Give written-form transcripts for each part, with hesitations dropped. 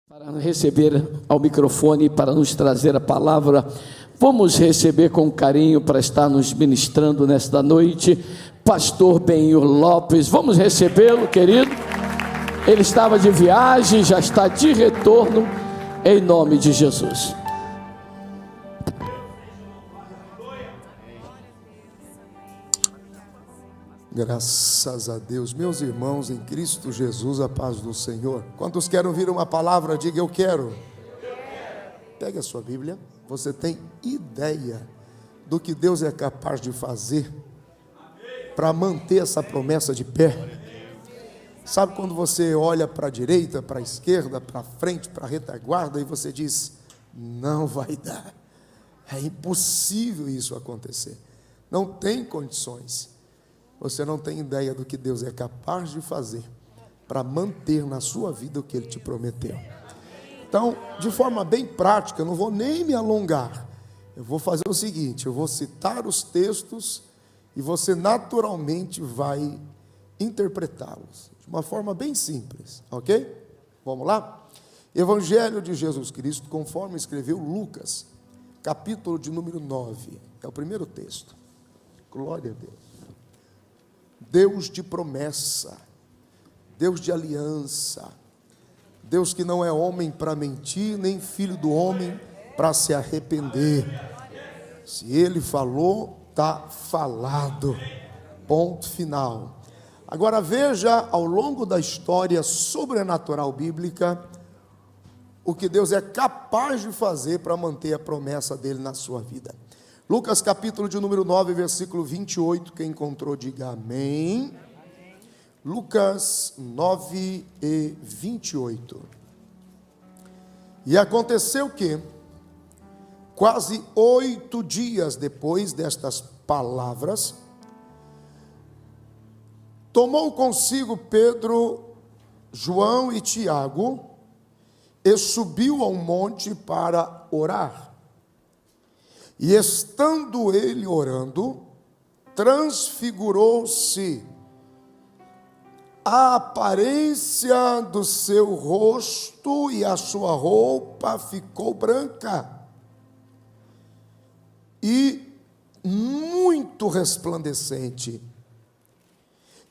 Para receber ao microfone, para nos trazer a palavra, vamos receber com carinho para estar nos ministrando nesta noite, pastor Benhur Lopes. Vamos recebê-lo, querido. Ele estava de viagem, já está de retorno, em nome de Jesus. Graças a Deus, meus irmãos em Cristo Jesus, a paz do Senhor. Quantos querem ouvir uma palavra? Diga eu quero. Pegue a sua Bíblia. Você tem ideia do que Deus é capaz de fazer para manter essa promessa de pé? Sabe quando você olha para a direita, para a esquerda, para frente, para a retaguarda e você diz, não vai dar, é impossível isso acontecer, não tem condições. Você não tem ideia do que Deus é capaz de fazer para manter na sua vida o que Ele te prometeu. Então, de forma bem prática, eu não vou nem me alongar. Eu vou fazer o seguinte, eu vou citar os textos e você naturalmente vai interpretá-los. De uma forma bem simples, ok? Vamos lá? Evangelho de Jesus Cristo, conforme escreveu Lucas, capítulo de número 9. É o primeiro texto. Glória a Deus. Deus de promessa, Deus de aliança, Deus que não é homem para mentir, nem filho do homem para se arrepender. Se Ele falou, está falado, ponto final. Agora veja ao longo da história sobrenatural bíblica, o que Deus é capaz de fazer para manter a promessa dEle na sua vida. Lucas capítulo de número 9, versículo 28, quem encontrou diga amém. Lucas 9 e 28. E aconteceu que, quase 8 dias depois destas palavras, tomou consigo Pedro, João e Tiago, e subiu ao monte para orar. E estando ele orando, transfigurou-se a aparência do seu rosto e a sua roupa ficou branca e muito resplandecente.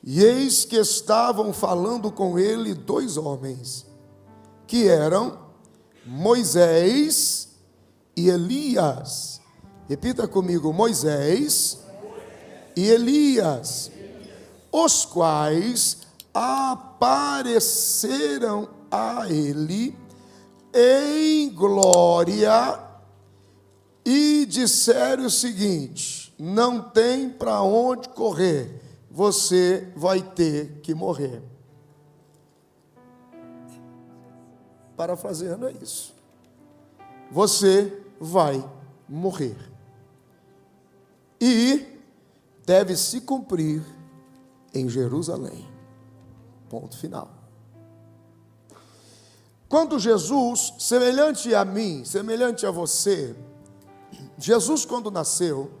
E eis que estavam falando com ele 2 homens, que eram Moisés e Elias. Repita comigo, Moisés e Elias, os quais apareceram a ele em glória e disseram o seguinte: não tem para onde correr, você vai ter que morrer. Parafraseando é isso. Você vai morrer. E deve se cumprir em Jerusalém. Ponto final. Quando Jesus, semelhante a mim, semelhante a você, Jesus quando nasceu,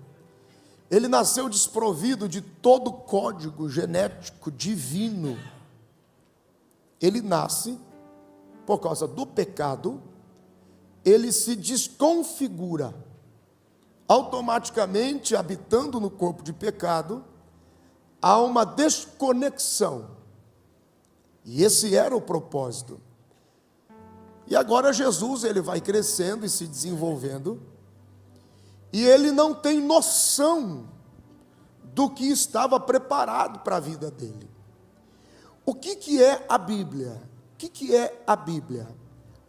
ele nasceu desprovido de todo código genético divino. Ele nasce, por causa do pecado, ele se desconfigura. Automaticamente, habitando no corpo de pecado, há uma desconexão. E esse era o propósito. E agora Jesus, ele vai crescendo e se desenvolvendo, e ele não tem noção do que estava preparado para a vida dele. O que é a Bíblia? O que é a Bíblia?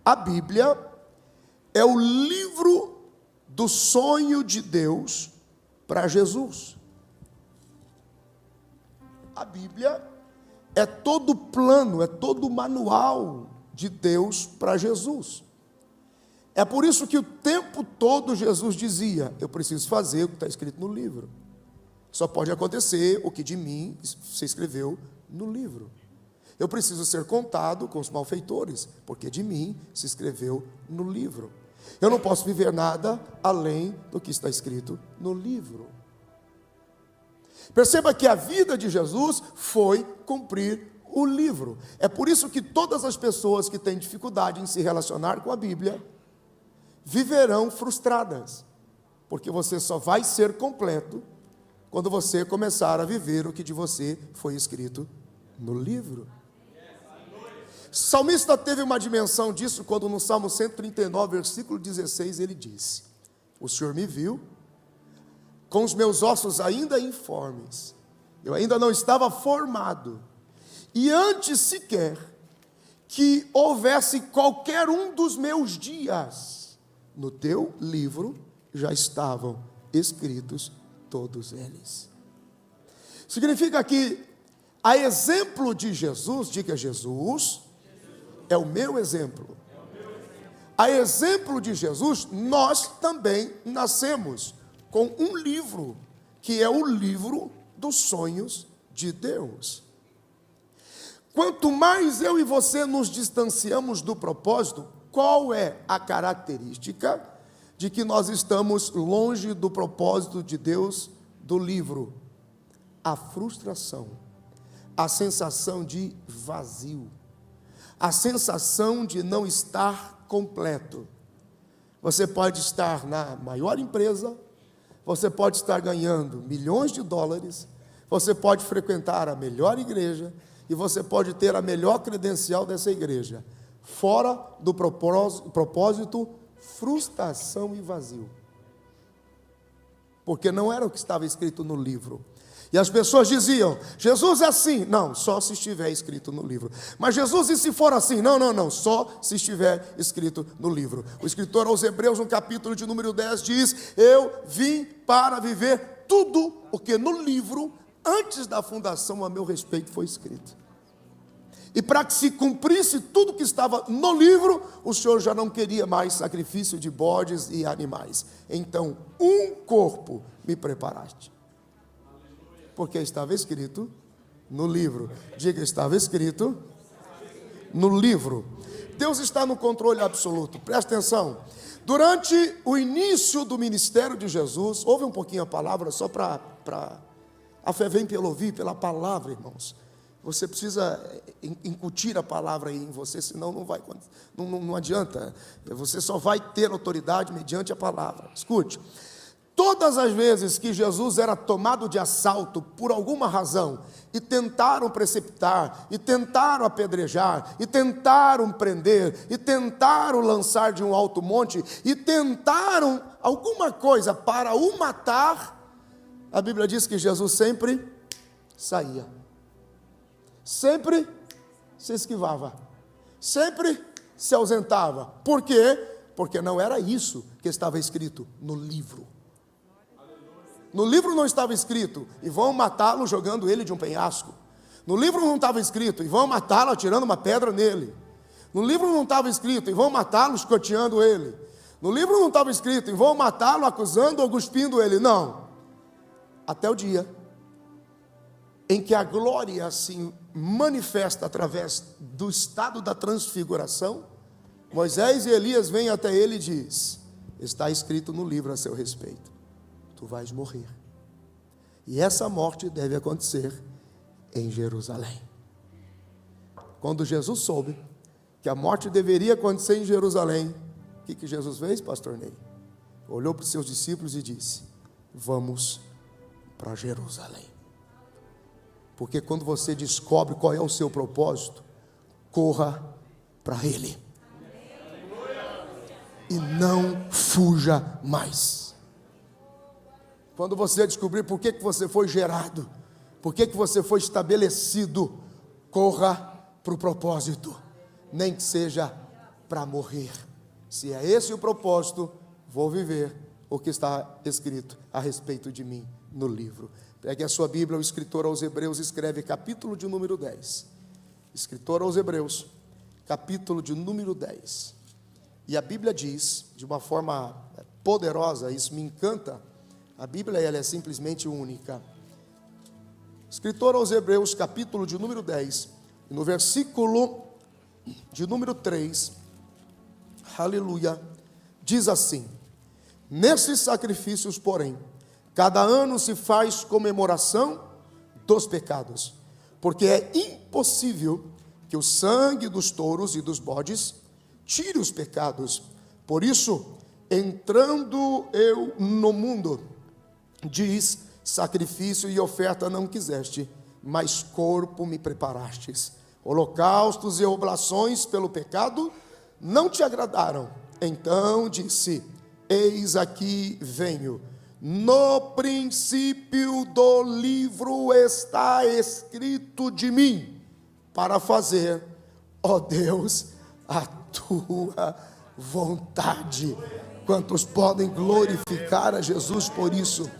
A Bíblia é o livro do sonho de Deus para Jesus. A Bíblia é todo o plano, é todo o manual de Deus para Jesus. É por isso que o tempo todo Jesus dizia, eu preciso fazer o que está escrito no livro. Só pode acontecer o que de mim se escreveu no livro. Eu preciso ser contado com os malfeitores, porque de mim se escreveu no livro. Eu não posso viver nada além do que está escrito no livro. Perceba que a vida de Jesus foi cumprir o livro. É por isso que todas as pessoas que têm dificuldade em se relacionar com a Bíblia viverão frustradas, porque você só vai ser completo quando você começar a viver o que de você foi escrito no livro. O salmista teve uma dimensão disso quando no Salmo 139, versículo 16, ele disse: o Senhor me viu com os meus ossos ainda informes, eu ainda não estava formado, e antes sequer que houvesse qualquer um dos meus dias, no teu livro já estavam escritos todos eles. Significa que, a exemplo de Jesus, diga: Jesus é o meu exemplo. A exemplo de Jesus, nós também nascemos com um livro, que é o livro dos sonhos de Deus. Quanto mais eu e você nos distanciamos do propósito, qual é a característica de que nós estamos longe do propósito de Deus do livro? A frustração, a sensação de vazio, a sensação de não estar completo. Você pode estar na maior empresa, você pode estar ganhando milhões de dólares, você pode frequentar a melhor igreja, e você pode ter a melhor credencial dessa igreja. Fora do propósito, frustração e vazio. Porque não era o que estava escrito no livro. E as pessoas diziam: Jesus é assim. Não, só se estiver escrito no livro. Mas Jesus, e se for assim? Não, só se estiver escrito no livro. O escritor aos Hebreus, no capítulo de número 10, diz: eu vim para viver tudo o que no livro, antes da fundação, a meu respeito, foi escrito. E para que se cumprisse tudo que estava no livro, o Senhor já não queria mais sacrifício de bodes e animais. Então, um corpo me preparaste. Porque estava escrito no livro. Diga: estava escrito no livro. Deus está no controle absoluto. Presta atenção. Durante o início do ministério de Jesus, ouve um pouquinho a palavra, só para a fé vem pelo ouvir, pela palavra, irmãos. Você precisa incutir a palavra aí em você, senão não adianta. Você só vai ter autoridade mediante a palavra. Escute. Todas as vezes que Jesus era tomado de assalto por alguma razão, e tentaram precipitar, e tentaram apedrejar, e tentaram prender, e tentaram lançar de um alto monte, e tentaram alguma coisa para o matar, a Bíblia diz que Jesus sempre saía. Sempre se esquivava, sempre se ausentava. Por quê? Porque não era isso que estava escrito no livro. No livro não estava escrito: e vão matá-lo jogando ele de um penhasco. No livro não estava escrito: e vão matá-lo atirando uma pedra nele. No livro não estava escrito: e vão matá-lo escoteando ele. No livro não estava escrito: e vão matá-lo acusando ou cuspindo ele. Não. Até o dia em que a glória se manifesta através do estado da transfiguração, Moisés e Elias vêm até ele e diz: está escrito no livro a seu respeito, tu vais morrer. E essa morte deve acontecer em Jerusalém. Quando Jesus soube que a morte deveria acontecer em Jerusalém, o que Jesus fez, pastor Ney? Olhou para os seus discípulos e disse: vamos para Jerusalém. Porque quando você descobre qual é o seu propósito, corra para ele. E não fuja mais. Quando você descobrir por que você foi gerado, por que você foi estabelecido, corra para o propósito, nem que seja para morrer. Se é esse o propósito, vou viver o que está escrito a respeito de mim no livro. Pegue a sua Bíblia, o escritor aos Hebreus escreve capítulo de número 10. Escritor aos Hebreus, capítulo de número 10. E a Bíblia diz, de uma forma poderosa, isso me encanta, a Bíblia ela é simplesmente única. Escritor aos Hebreus, capítulo de número 10, e no versículo de número 3, aleluia, diz assim: nesses sacrifícios, porém, cada ano se faz comemoração dos pecados, porque é impossível que o sangue dos touros e dos bodes tire os pecados. Por isso, entrando eu no mundo, diz, sacrifício e oferta não quiseste, mas corpo me preparastes. Holocaustos e oblações pelo pecado não te agradaram. Então disse, eis aqui venho. No princípio do livro está escrito de mim, para fazer, ó Deus, a tua vontade. Quantos podem glorificar a Jesus por isso?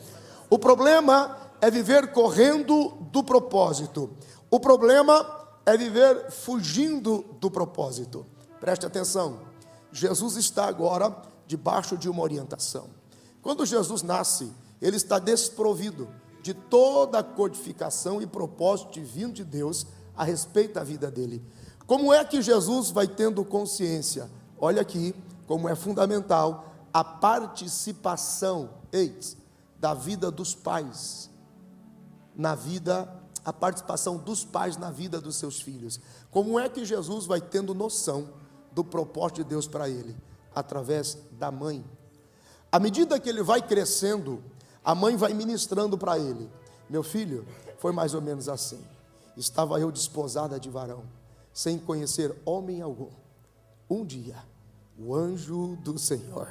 O problema é viver correndo do propósito. O problema é viver fugindo do propósito. Preste atenção. Jesus está agora debaixo de uma orientação. Quando Jesus nasce, ele está desprovido de toda a codificação e propósito divino de Deus a respeito da vida dele. Como é que Jesus vai tendo consciência? Olha aqui como é fundamental a participação, da vida dos pais a participação dos pais na vida dos seus filhos. Como é que Jesus vai tendo noção do propósito de Deus para ele? Através da mãe. À medida que ele vai crescendo, a mãe vai ministrando para ele. Meu filho, foi mais ou menos assim. Estava eu desposada de varão, sem conhecer homem algum. Um dia, o anjo do Senhor.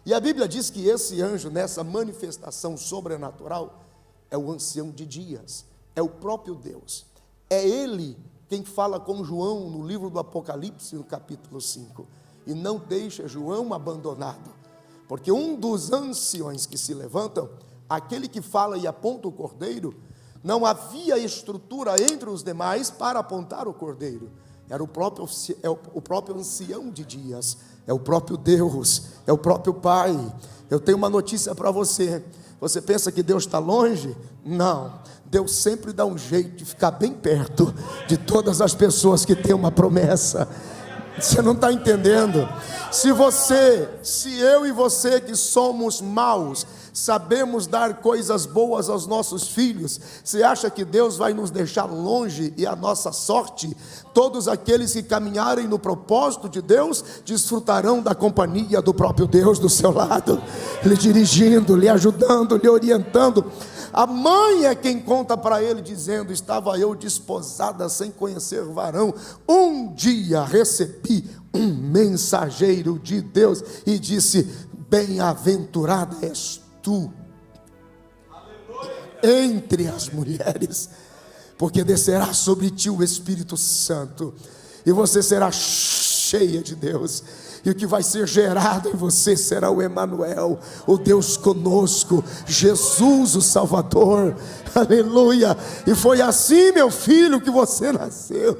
E a Bíblia diz que esse anjo, nessa manifestação sobrenatural, é o ancião de dias, é o próprio Deus. É ele quem fala com João no livro do Apocalipse, no capítulo 5. E não deixa João abandonado. Porque um dos anciões que se levantam, aquele que fala e aponta o cordeiro, não havia estrutura entre os demais para apontar o cordeiro. Era o próprio ancião de dias, é o próprio Deus, é o próprio Pai. Eu tenho uma notícia para você. Você pensa que Deus está longe? Não, Deus sempre dá um jeito de ficar bem perto de todas as pessoas que têm uma promessa. Você não está entendendo? Se eu e você que somos maus, sabemos dar coisas boas aos nossos filhos, você acha que Deus vai nos deixar longe e a nossa sorte? Todos aqueles que caminharem no propósito de Deus, desfrutarão da companhia do próprio Deus do seu lado, lhe dirigindo, lhe ajudando, lhe orientando. A mãe é quem conta para ele, dizendo, estava eu desposada sem conhecer varão, um dia recebi um mensageiro de Deus, e disse, bem-aventurada és tu entre as mulheres, porque descerá sobre ti o Espírito Santo, e você será cheia de Deus, e o que vai ser gerado em você será o Emanuel, o Deus conosco, Jesus o Salvador, aleluia. E foi assim, meu filho, que você nasceu.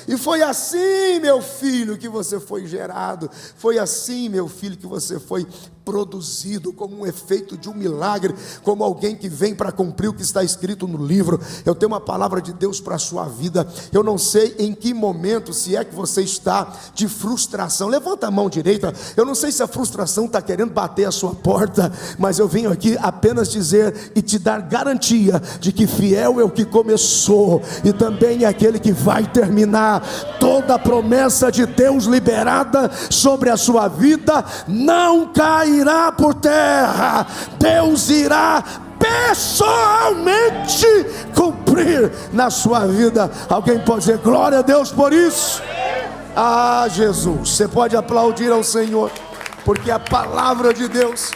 E foi assim, meu filho, que você foi gerado. Foi assim, meu filho, que você foi produzido como um efeito de um milagre, como alguém que vem para cumprir o que está escrito no livro. Eu tenho uma palavra de Deus para a sua vida. Eu não sei em que momento, se é que você está de frustração. Levanta a mão direita. Eu não sei se a frustração está querendo bater a sua porta, mas eu venho aqui apenas dizer e te dar garantia de que fiel é o que começou e também é aquele que vai terminar. Toda a promessa de Deus liberada sobre a sua vida não cairá por terra. Deus irá pessoalmente cumprir na sua vida. Alguém pode dizer glória a Deus por isso? Ah, Jesus, você pode aplaudir ao Senhor, porque a palavra de Deus,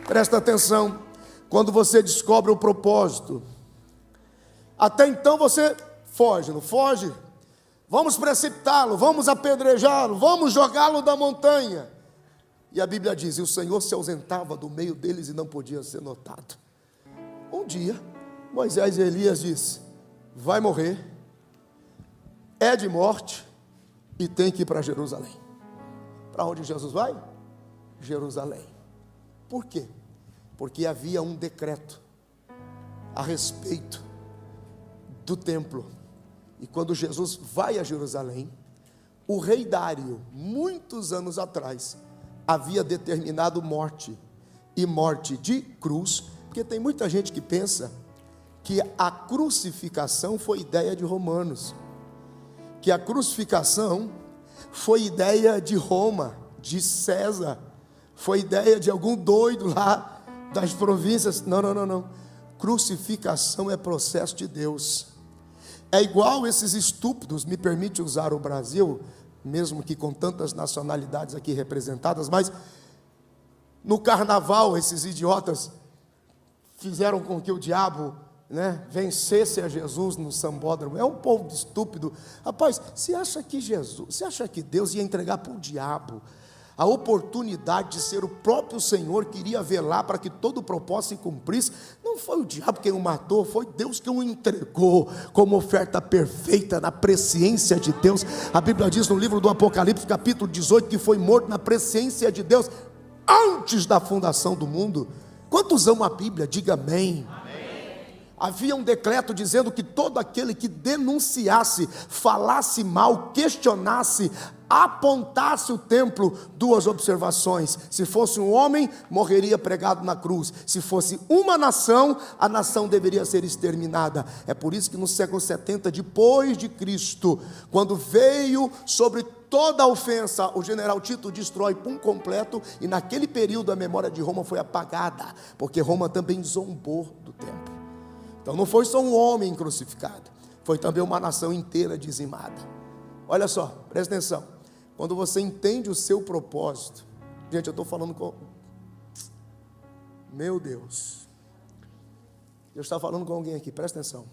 presta atenção, quando você descobre o propósito, até então você foge, não foge? Vamos precipitá-lo, vamos apedrejá-lo, vamos jogá-lo da montanha. E a Bíblia diz, e o Senhor se ausentava do meio deles e não podia ser notado. Um dia, Moisés e Elias disse, vai morrer, é de morte e tem que ir para Jerusalém. Para onde Jesus vai? Jerusalém. Por quê? Porque havia um decreto a respeito do templo. E quando Jesus vai a Jerusalém, o rei Dário, muitos anos atrás, havia determinado morte, e morte de cruz, Porque tem muita gente que pensa que a crucificação foi ideia de romanos, que a crucificação foi ideia de Roma, de César, foi ideia de algum doido lá das províncias. Não. Crucificação é processo de Deus. É igual esses estúpidos, me permite usar o Brasil, mesmo que com tantas nacionalidades aqui representadas, mas no carnaval esses idiotas fizeram com que o diabo, vencesse a Jesus no sambódromo. É um povo estúpido. Rapaz, você acha que Deus ia entregar para o diabo a oportunidade de ser o próprio Senhor que iria velar para que todo o propósito se cumprisse? Não foi o diabo quem o matou, foi Deus quem o entregou como oferta perfeita na presciência de Deus. A Bíblia diz no livro do Apocalipse, capítulo 18, que foi morto na presciência de Deus antes da fundação do mundo. Quantos amam a Bíblia? Diga amém. Havia um decreto dizendo que todo aquele que denunciasse, falasse mal, questionasse, apontasse o templo, duas observações: se fosse um homem, morreria pregado na cruz; se fosse uma nação, a nação deveria ser exterminada. É por isso que no século 70 depois de Cristo, quando veio sobre toda a ofensa, o general Tito destrói por completo, e naquele período a memória de Roma foi apagada, porque Roma também zombou do templo. Então não foi só um homem crucificado, foi também uma nação inteira dizimada. Olha só, presta atenção. Quando você entende o seu propósito, gente, eu estou falando com... Meu Deus, eu estava falando com alguém aqui, presta atenção.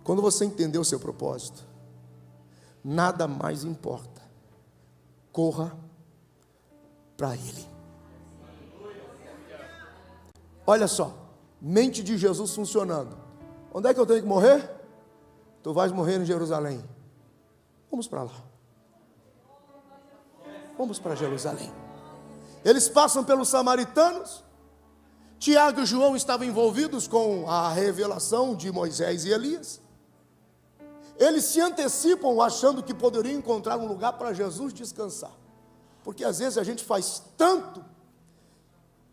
Quando você entender o seu propósito, nada mais importa. Corra para Ele. Olha só, mente de Jesus funcionando. Onde é que eu tenho que morrer? Tu vais morrer em Jerusalém. Vamos para lá. Vamos para Jerusalém. Eles passam pelos samaritanos. Tiago e João estavam envolvidos com a revelação de Moisés e Elias. Eles se antecipam achando que poderiam encontrar um lugar para Jesus descansar. Porque às vezes a gente faz tanto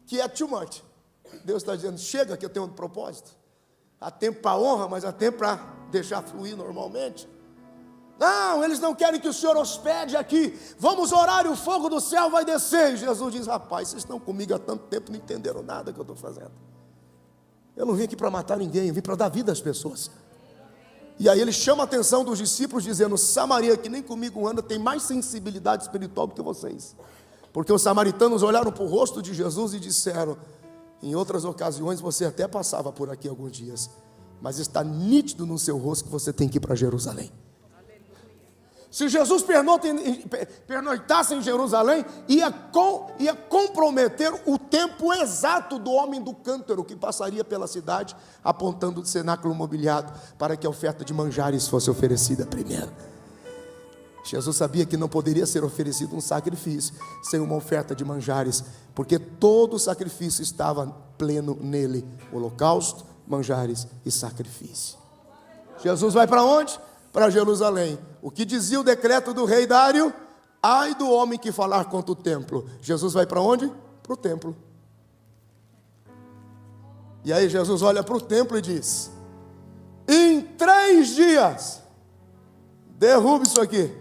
que é too much. Deus está dizendo: chega que eu tenho um propósito. Há tempo para honra, mas há tempo para deixar fluir normalmente. Não, eles não querem que o Senhor hospede aqui. Vamos orar e o fogo do céu vai descer. E Jesus diz: rapaz, vocês estão comigo há tanto tempo, não entenderam nada que eu estou fazendo. Eu não vim aqui para matar ninguém, eu vim para dar vida às pessoas. E aí ele chama a atenção dos discípulos dizendo: Samaria, que nem comigo anda, tem mais sensibilidade espiritual do que vocês. Porque os samaritanos olharam para o rosto de Jesus e disseram: em outras ocasiões você até passava por aqui alguns dias, mas está nítido no seu rosto que você tem que ir para Jerusalém. Se Jesus pernoitasse em Jerusalém, ia comprometer o tempo exato do homem do cântaro que passaria pela cidade, apontando o cenáculo mobiliado para que a oferta de manjares fosse oferecida primeiro. Jesus sabia que não poderia ser oferecido um sacrifício sem uma oferta de manjares, porque todo o sacrifício estava pleno nele: holocausto, manjares e sacrifício. Jesus vai para onde? Para Jerusalém. O que dizia o decreto do rei Dário? Ai do homem que falar contra o templo. Jesus vai para onde? Para o templo. E aí Jesus olha para o templo e diz: em 3 dias, derrube isso aqui.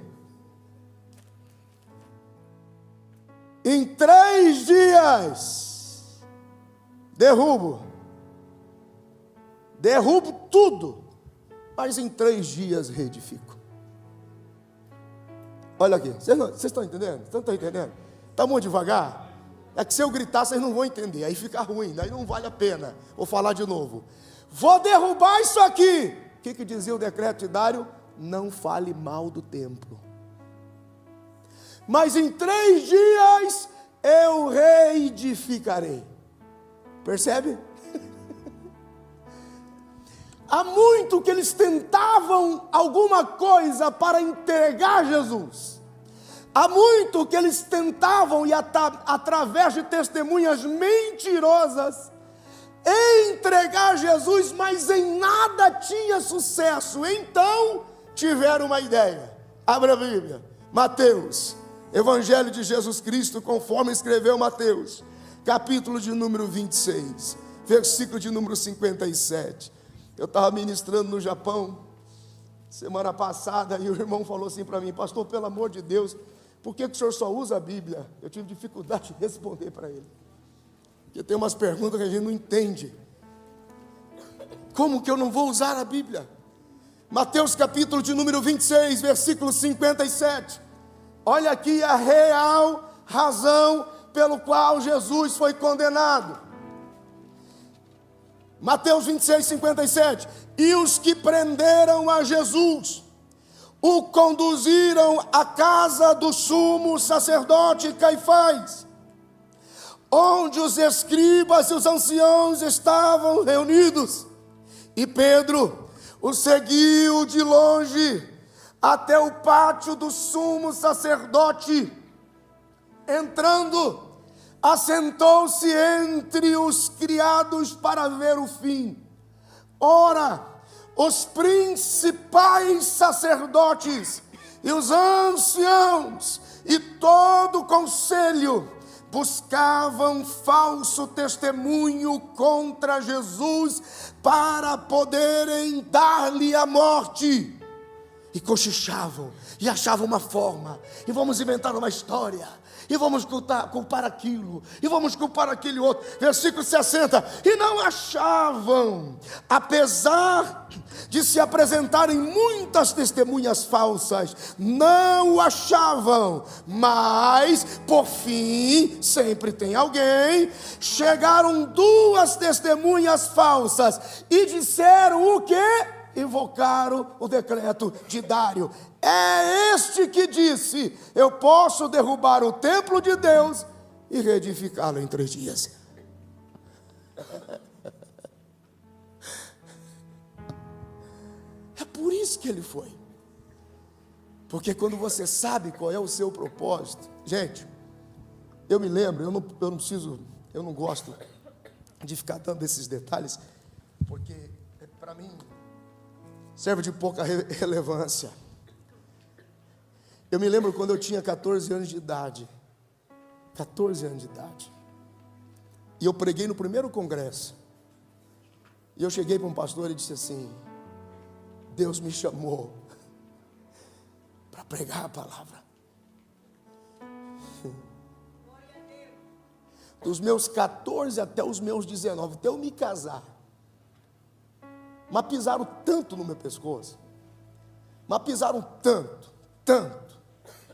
Em 3 dias, derrubo tudo, mas em 3 dias reedifico. Olha aqui, vocês estão entendendo? Vocês não estão entendendo? Está muito devagar? É que se eu gritar, vocês não vão entender, aí fica ruim, aí não vale a pena. Vou falar de novo. Vou derrubar isso aqui. O que dizia o decreto de Dário? Não fale mal do templo. Mas em 3 dias eu reedificarei. Percebe? Há muito que eles tentavam alguma coisa para entregar Jesus. Há muito que eles tentavam, e através de testemunhas mentirosas, entregar Jesus, mas em nada tinha sucesso. Então tiveram uma ideia. Abra a Bíblia, Mateus, Evangelho de Jesus Cristo, conforme escreveu Mateus, capítulo de número 26, versículo de número 57. Eu estava ministrando no Japão semana passada e o irmão falou assim para mim: pastor, pelo amor de Deus, por que o senhor só usa a Bíblia? Eu tive dificuldade de responder para ele, porque tem umas perguntas que a gente não entende. Como que eu não vou usar a Bíblia? Mateus capítulo de número 26, versículo 57. Olha aqui a real razão pelo qual Jesus foi condenado. Mateus 26, 57. E os que prenderam a Jesus o conduziram à casa do sumo sacerdote Caifás, onde os escribas e os anciãos estavam reunidos. E Pedro o seguiu de longe até o pátio do sumo sacerdote. Entrando, assentou-se entre os criados para ver o fim. Ora, os principais sacerdotes e os anciãos e todo o conselho buscavam falso testemunho contra Jesus para poderem dar-lhe a morte. E cochichavam, e achavam uma forma, e vamos inventar uma história, e vamos culpar aquilo, e vamos culpar aquele outro. Versículo 60, e não achavam, apesar de se apresentarem muitas testemunhas falsas, não o achavam, mas por fim, sempre tem alguém, chegaram duas testemunhas falsas, e disseram o quê? Invocaram o decreto de Dário. É este que disse: eu posso derrubar o templo de Deus e reedificá-lo em 3 dias. É por isso que ele foi. Porque quando você sabe qual é o seu propósito, gente, eu me lembro, eu não gosto de ficar dando esses detalhes, porque para mim serve de pouca relevância. Eu me lembro quando eu tinha 14 anos de idade. 14 anos de idade. E eu preguei no primeiro congresso. E eu cheguei para um pastor e disse assim: Deus me chamou para pregar a palavra. Dos meus 14 até os meus 19, até eu me casar. Mas pisaram tanto no meu pescoço, mas pisaram tanto,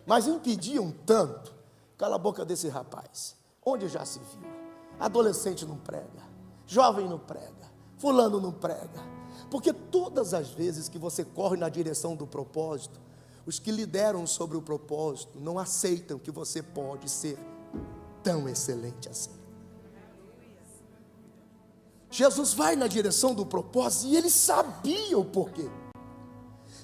mas impediam tanto. Cala a boca desse rapaz, onde já se viu? Adolescente não prega, jovem não prega, fulano não prega. Porque todas as vezes que você corre na direção do propósito, os que lideram sobre o propósito não aceitam que você pode ser tão excelente assim. Jesus vai na direção do propósito e ele sabia o porquê.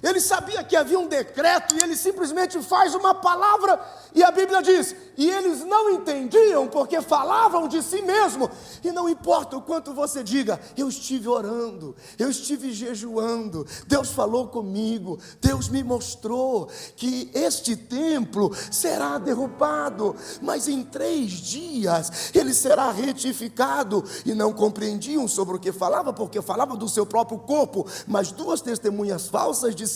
Ele sabia que havia um decreto e ele simplesmente faz uma palavra e a Bíblia diz: e eles não entendiam porque falavam de si mesmo. E não importa o quanto você diga: eu estive orando, eu estive jejuando, Deus falou comigo, Deus me mostrou que este templo será derrubado, mas em 3 dias ele será retificado. E não compreendiam sobre o que falava, porque falava do seu próprio corpo. Mas 2 testemunhas falsas disseram: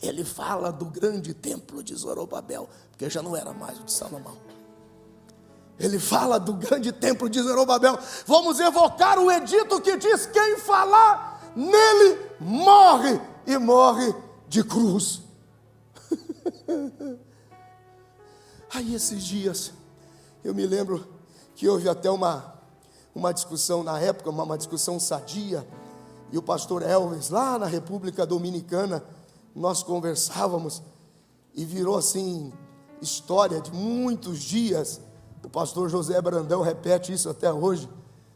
ele fala do grande templo de Zorobabel, porque já não era mais o de Salomão. Ele fala do grande templo de Zorobabel. Vamos evocar o edito que diz: quem falar nele morre, e morre de cruz. Aí esses dias, eu me lembro que houve até uma discussão na época, uma discussão sadia, e o pastor Elvis, lá na República Dominicana, nós conversávamos, e virou assim, história de muitos dias. O pastor José Brandão repete isso até hoje.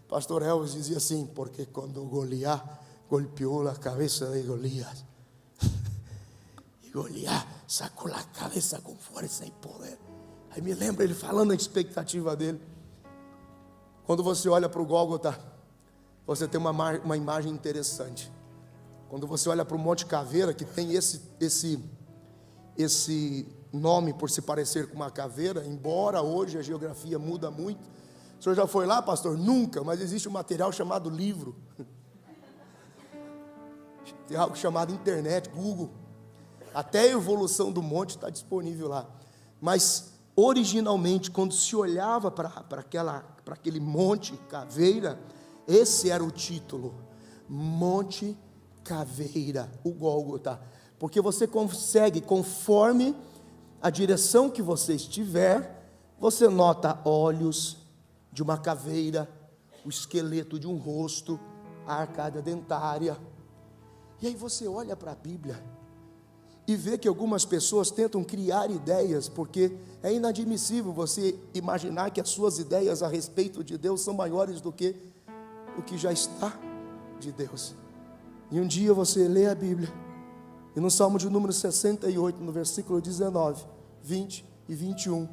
O pastor Elvis dizia assim: porque quando Goliat golpeou a cabeça de Golias, e Goliat sacou a cabeça com força e poder. Aí me lembra ele falando a expectativa dele. Quando você olha para o Gólgota, você tem uma imagem interessante. Quando você olha para o Monte Caveira, que tem esse nome por se parecer com uma caveira, embora hoje a geografia muda muito, O senhor já foi lá, pastor? Nunca, mas existe um material chamado livro. Tem algo chamado internet, Google. Até a evolução do monte está disponível lá. Mas, originalmente, quando se olhava para aquele monte Caveira, esse era o título. Monte Caveira, o Gólgota. Porque você consegue, conforme a direção que você estiver, você nota olhos de uma caveira, o esqueleto de um rosto, a arcada dentária. E aí você olha para a Bíblia e vê que algumas pessoas tentam criar ideias, porque é inadmissível você imaginar que as suas ideias a respeito de Deus são maiores do que o que já está de Deus. E um dia você lê a Bíblia, e no Salmo de número 68, no versículo 19, 20 e 21,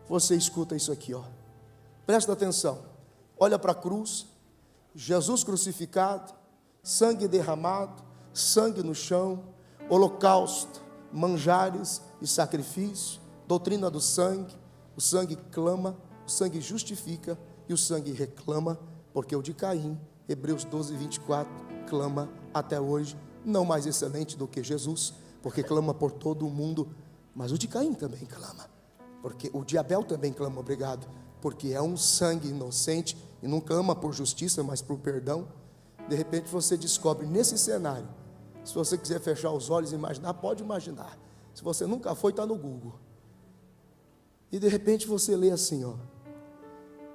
você escuta isso aqui, ó. Presta atenção, olha para a cruz, Jesus crucificado, sangue derramado, sangue no chão, holocausto, manjares e sacrifício, doutrina do sangue. O sangue clama, o sangue justifica e o sangue reclama, porque o de Caim, Hebreus 12, 24, clama até hoje, não mais excelente do que Jesus, porque clama por todo o mundo, mas o de Caim também clama, porque o de Abel também clama, obrigado, porque é um sangue inocente e não clama por justiça, mas por perdão. De repente você descobre nesse cenário, se você quiser fechar os olhos e imaginar, pode imaginar. Se você nunca foi, está no Google. E de repente você lê assim, ó: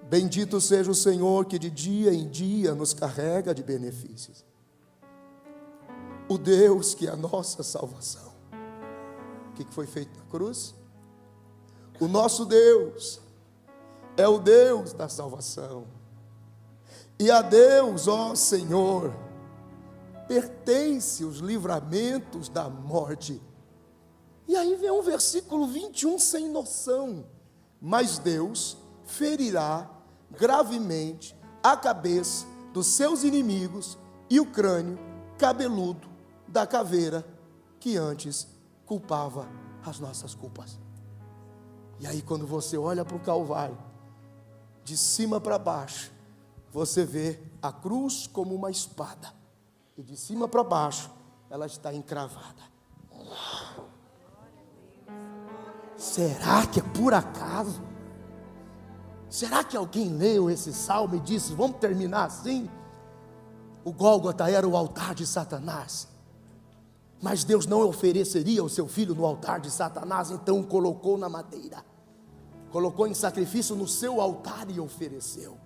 bendito seja o Senhor que de dia em dia nos carrega de benefícios. O Deus que é a nossa salvação. O que foi feito na cruz? O nosso Deus é o Deus da salvação. E a Deus, ó Senhor, pertence os livramentos da morte. E aí vem um versículo 21 sem noção. Mas Deus ferirá gravemente a cabeça dos seus inimigos e o crânio cabeludo da caveira que antes culpava as nossas culpas. E aí quando você olha para o Calvário, de cima para baixo, você vê a cruz como uma espada, e de cima para baixo ela está encravada. Será que é por acaso? Será que alguém leu esse salmo e disse, vamos terminar assim? O Gólgota era o altar de Satanás, mas Deus não ofereceria o seu filho no altar de Satanás, então o colocou na madeira, colocou em sacrifício no seu altar e ofereceu.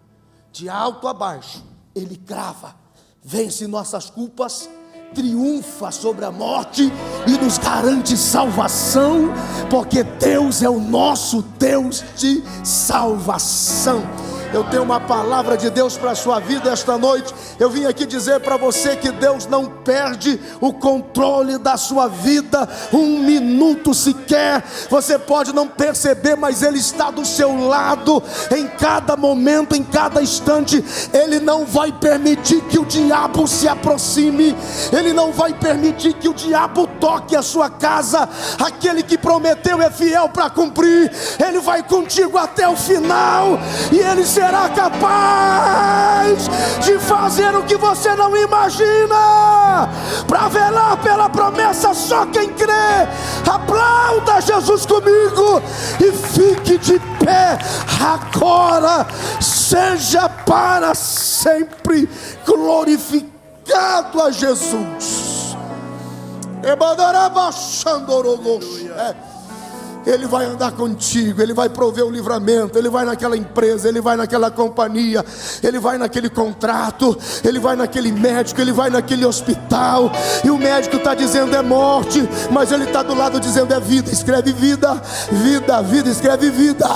De alto a baixo, Ele crava, vence nossas culpas, triunfa sobre a morte e nos garante salvação, porque Deus é o nosso Deus de salvação. Eu tenho uma palavra de Deus para a sua vida esta noite. Eu vim aqui dizer para você que Deus não perde o controle da sua vida um minuto sequer. Você pode não perceber, mas Ele está do seu lado em cada momento, em cada instante. Ele não vai permitir que o diabo se aproxime, Ele não vai permitir que o diabo toque a sua casa. Aquele que prometeu é fiel para cumprir. Ele vai contigo até o final, e Ele será capaz de fazer o que você não imagina. Para velar pela promessa, só quem crê. Aplauda Jesus comigo e fique de pé agora. Seja para sempre glorificado a Jesus. Ele vai andar contigo, Ele vai prover o livramento, Ele vai naquela empresa, Ele vai naquela companhia, Ele vai naquele contrato, Ele vai naquele médico, Ele vai naquele hospital, e o médico está dizendo é morte, mas Ele está do lado dizendo é vida. Escreve vida, vida, vida, escreve vida.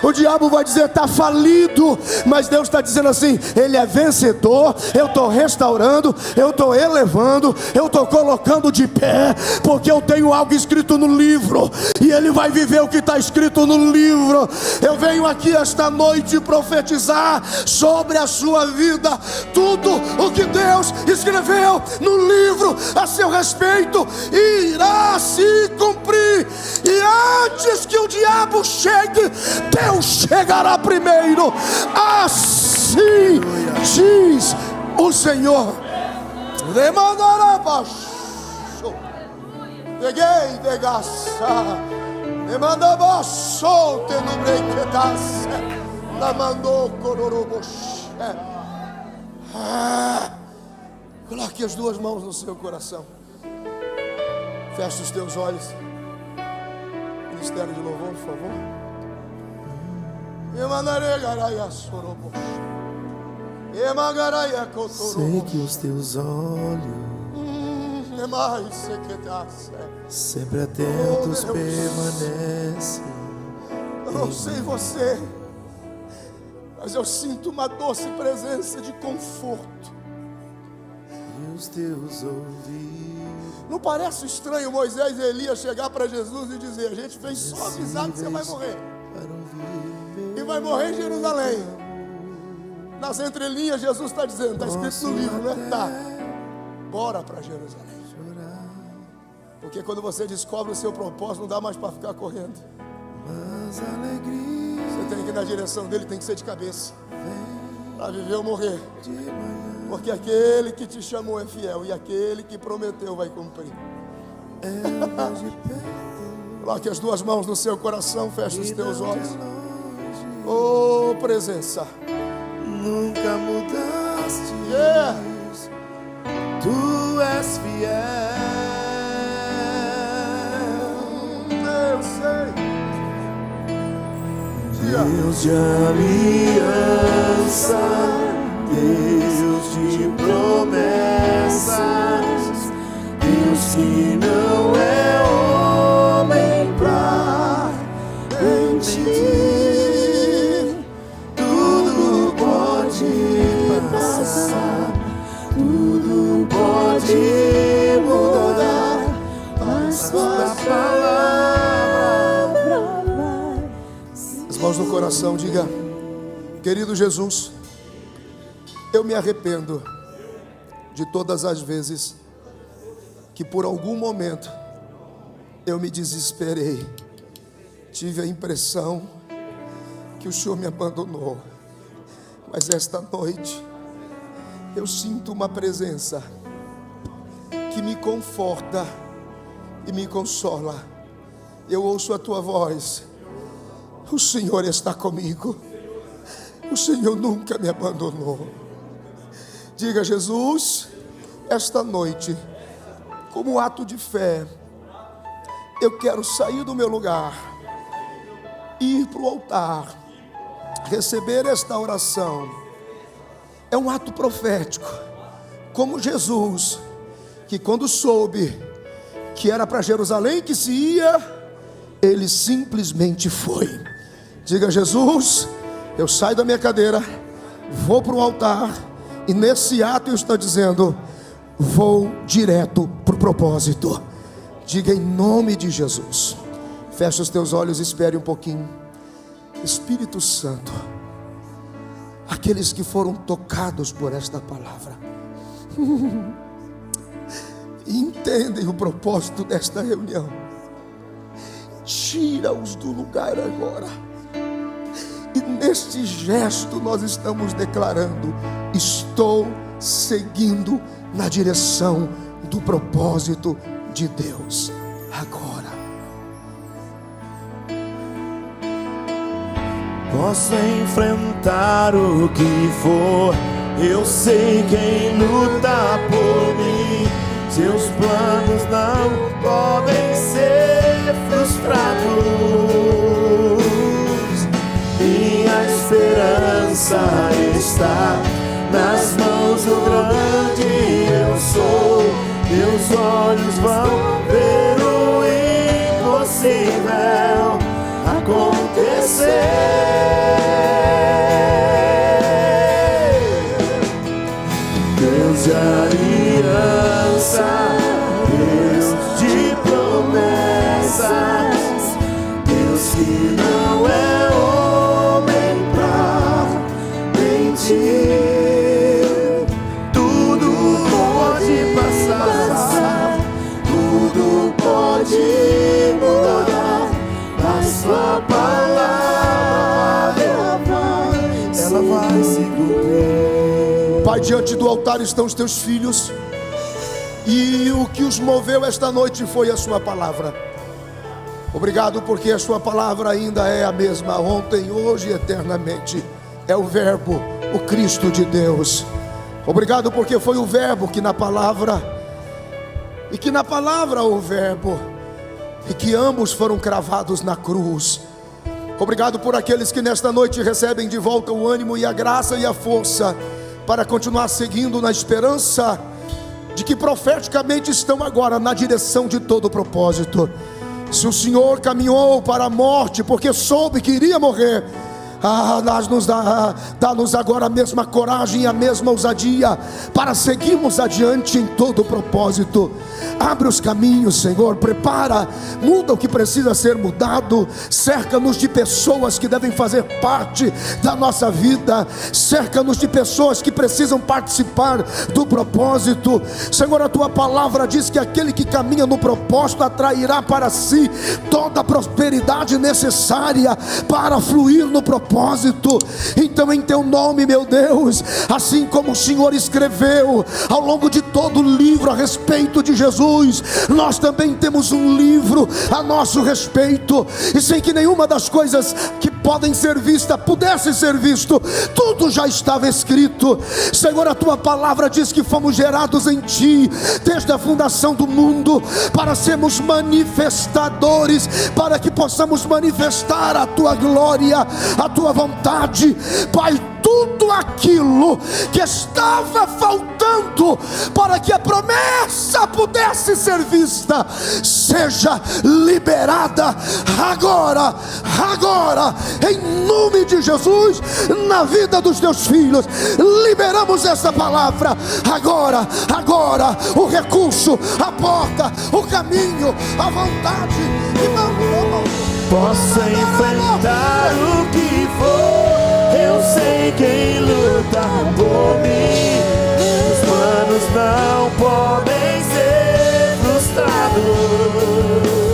O diabo vai dizer está falido, mas Deus está dizendo assim, Ele é vencedor. Eu estou restaurando, eu estou elevando, eu estou colocando de pé, porque eu tenho algo escrito escrito no livro, e ele vai viver o que está escrito no livro. Eu venho aqui esta noite profetizar sobre a sua vida. Tudo o que Deus escreveu no livro a seu respeito irá se cumprir, e antes que o diabo chegue, Deus chegará primeiro. Assim diz o Senhor. Demandará baixo. Peguei de gaça. Demanda baixo. Tenubrei que das. La mandou cororoboche. Coloque as duas mãos no seu coração. Feche os teus olhos. Ministério de louvor, por favor. Sei que os teus olhos sempre atentos permanecem. Eu não sei você, mas eu sinto uma doce presença de conforto. E os teus ouvidos. Não parece estranho Moisés e Elias chegar para Jesus e dizer: a gente fez só avisar que você vai morrer, e vai morrer em Jerusalém. Nas entrelinhas Jesus está dizendo, está escrito no livro, né? Tá, bora para Jerusalém. Porque quando você descobre o seu propósito, não dá mais para ficar correndo. Você tem que ir na direção dele, tem que ser de cabeça, para viver ou morrer. Porque aquele que te chamou é fiel, e aquele que prometeu vai cumprir. Coloque as duas mãos no seu coração, feche os teus olhos. Oh, presença, nunca mudaste. Tu és fiel. Eu sei. Deus de aliança, Deus de promessas, Deus que não é homem pra mentir. Tudo pode passar, tudo pode mudar, mas tua palavra vai. As mãos no coração, diga: querido Jesus, eu me arrependo de todas as vezes que por algum momento eu me desesperei, tive a impressão que o Senhor me abandonou. Mas esta noite eu sinto uma presença que me conforta e me consola. Eu ouço a tua voz: o Senhor está comigo, o Senhor nunca me abandonou. Diga: Jesus, esta noite, como ato de fé, eu quero sair do meu lugar, ir para o altar, receber esta oração. É um ato profético, como Jesus, que quando soube que era para Jerusalém que se ia, ele simplesmente foi. Diga: Jesus, eu saio da minha cadeira, vou para o altar, e nesse ato eu estou dizendo: vou direto para o propósito. Diga: em nome de Jesus. Feche os teus olhos e espere um pouquinho. Espírito Santo, aqueles que foram tocados por esta palavra entendem o propósito desta reunião, tira-os do lugar agora. E neste gesto nós estamos declarando: estou seguindo na direção do propósito de Deus agora. Posso enfrentar o que for, eu sei quem luta por mim. Seus planos não podem ser frustrados. Minha esperança está nas mãos do grande eu sou. Meus olhos vão ver o impossível acontecer. Deus de aliança, Deus de pode mudar, mas tua palavra ela vai se cumprir. Pai, diante do altar estão os teus filhos, e o que os moveu esta noite foi a sua palavra. Obrigado porque a sua palavra ainda é a mesma ontem, hoje e eternamente. É o Verbo, o Cristo de Deus. Obrigado porque foi o Verbo que na palavra, e que na palavra o Verbo, e que ambos foram cravados na cruz. Obrigado por aqueles que nesta noite recebem de volta o ânimo e a graça e a força para continuar seguindo na esperança de que profeticamente estão agora na direção de todo o propósito. Se o Senhor caminhou para a morte porque soube que iria morrer, dá-nos agora a mesma coragem e a mesma ousadia para seguirmos adiante em todo o propósito. Abre os caminhos, Senhor, prepara, muda o que precisa ser mudado, cerca-nos de pessoas que devem fazer parte da nossa vida, cerca-nos de pessoas que precisam participar do propósito. Senhor, a tua palavra diz que aquele que caminha no propósito atrairá para si toda a prosperidade necessária para fluir no propósito. Então, em teu nome, meu Deus, assim como o Senhor escreveu ao longo de todo o livro a respeito de Jesus, nós também temos um livro a nosso respeito, e sem que nenhuma das coisas que podem ser vistas pudesse ser visto, tudo já estava escrito. Senhor, a tua palavra diz que fomos gerados em ti desde a fundação do mundo para sermos manifestadores, para que possamos manifestar a tua glória, a tua vontade. Pai, tudo aquilo que estava faltando para que a promessa pudesse ser vista, seja liberada agora, em nome de Jesus, na vida dos teus filhos. Liberamos essa palavra agora, o recurso, a porta, o caminho, a vontade, e vamos. Possa enfrentar o que